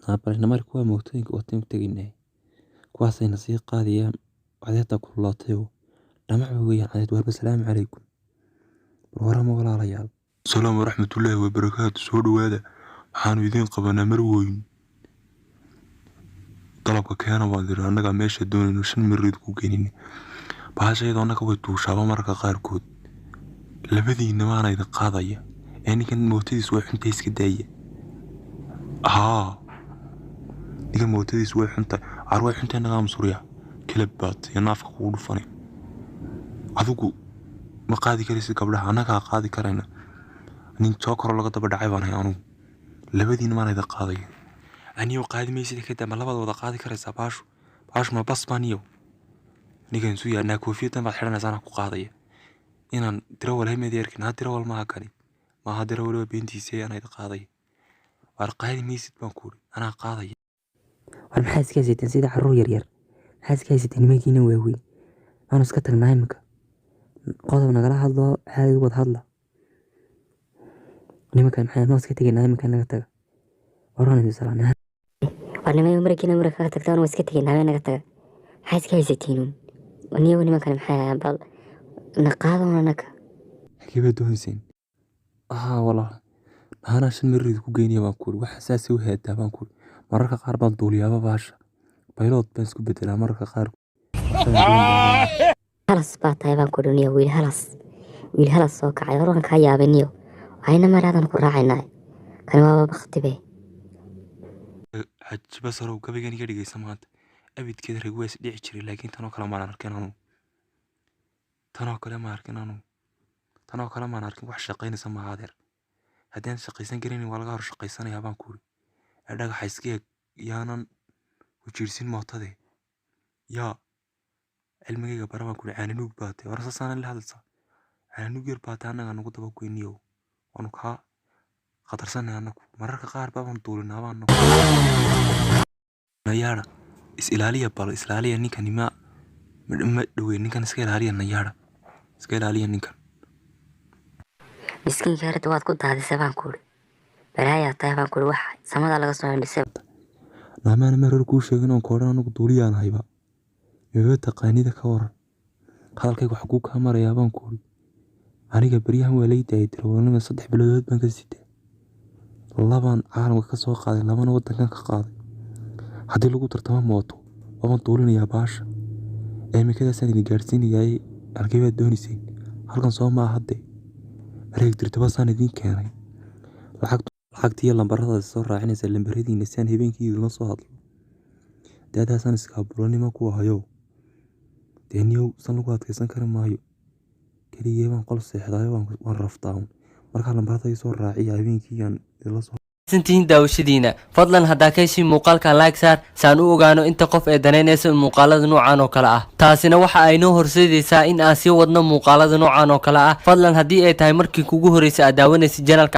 qaabana markuu mootooyinka oo tagnay kuwaasay nasiib qaadiyaan cadeeta kululaatayo dhamac weeyaan cadeed warba salaam calaykum warama walaalayaal السلام ورحمة الله وبركاته سودو هذا waxaanu idin qabanaa mar weyn dalabka keena waadira anaga meesha doonayno 5 mirid ku geenin baashayda anaga way tuushaaba marka qaarkood labadiina maana idin qaadaya aniga mootadiis way xunta iska daaya niga mootadiis way xunta arway xunta naga amsuriya kilabbaad iyo naafka ku dhufanay adigu ma qaadi karaysid gabdhaha anaga qaadi karayna nin jookar laga daba dhacay baan aanu labadiina maana idin qaadaya aniyo qaadi meesida ka dama labada wada qaadi karaysa baashu ma bas baaniyo nigan suu yaana koofiyada ma xiranaysan ku qaadaya inaan dirawal hemedeerkin ha dirawal ma hakani ma ha dirawal beentiisay aan idin qaadaya war qaadi meesid baan ku ana qaadaya war maxaa iska haysateen sida carruur yar maxaa iska haysateen nimankiina waaweyn aan iska tagnaa imika qodob nagala hadlo caadi wad hadla nimankan maxay noo iska tagnaa imika naga taga warana idin salaanay warnimay markiina marka tagtaan waa iska tagnaa naga taga maxaa iska haysateen nimankan maxay bal naqaadona naga xigaba doonaysan wala أنا عشان مريض كوجيني بانكور وحساسي وهاد بانكور مرة قارب الدولية باشا بايلوت بس كبدلها مرة قارب هلاس باطاي بانكور نيو ويل هلاس سوق عيرون كايا بنيو عينا مرة نكون راعينا كان بابا بختبه حج بصر وكبيجاني كده سمعت أبيت كده رجوس دي عشري لكن تنو كلام أنا أركنانو تنو كلام أنا أركن وح شقين سما هذا هدين شقيسان قريني والغار شقيسان يا بانكوري أداك حيسكيك يانان وجيرسين معتدي يا علمي برا بانكوري عاني نوك باتي ورساسان اللي هذا صح عاني نوك باتي أنا نقول تبقى نيو ونكها خطر سنة أنك مرة قار بابن طولنا بانك نيارة إسرائيلية إسرائيلية نيكا نما دوي نيكا إسرائيلية نيارة إسرائيلية نيكا مسكين كارت واد كنت هذا سبان كوري بلايا طيبان كوري واحد سمد على قصة عندي سب لما أنا مرر كوش يجينا كورنا نقولي أنا هيبا يبغى تقاني ذا كورا خالك يقول حقوق همر يا بان كوري أنا جبريها ولي تايتر وأنا من صدح بلدات بنك الستة الله بان عالم كسوة قاضي لما أنا ودك كان قاضي هذي لو قدر تمام موتو وما طولني يا باشا أيام كذا سنة جالسين جاي أركيبات دونيسين هل كان صوم مع حدي ريك درتبا سان idin keenay lacagtii lambarada soo raacinaysa lambaradiina saan habeenkii la soo hadlo daadaasan iska bulanimo ku hayo deeniyow san lagu adkaysan kara maayo kaliya baan qol seexdayo waan raftaan marka lambarada soo raaciya habeenkii aan la soo sintiin daawashadiina fadlan hadaa ka heshiin muuqaalka like saar saan u ogaano inta qof ee daneynaysa muuqaalada noocan oo kala ah taasina waxa ay noo horseedaysaa in aan sii wadno muuqaalada noocan oo kala ah fadlan hadii ay tahay markii kugu horeysay aad daawanaysid channelka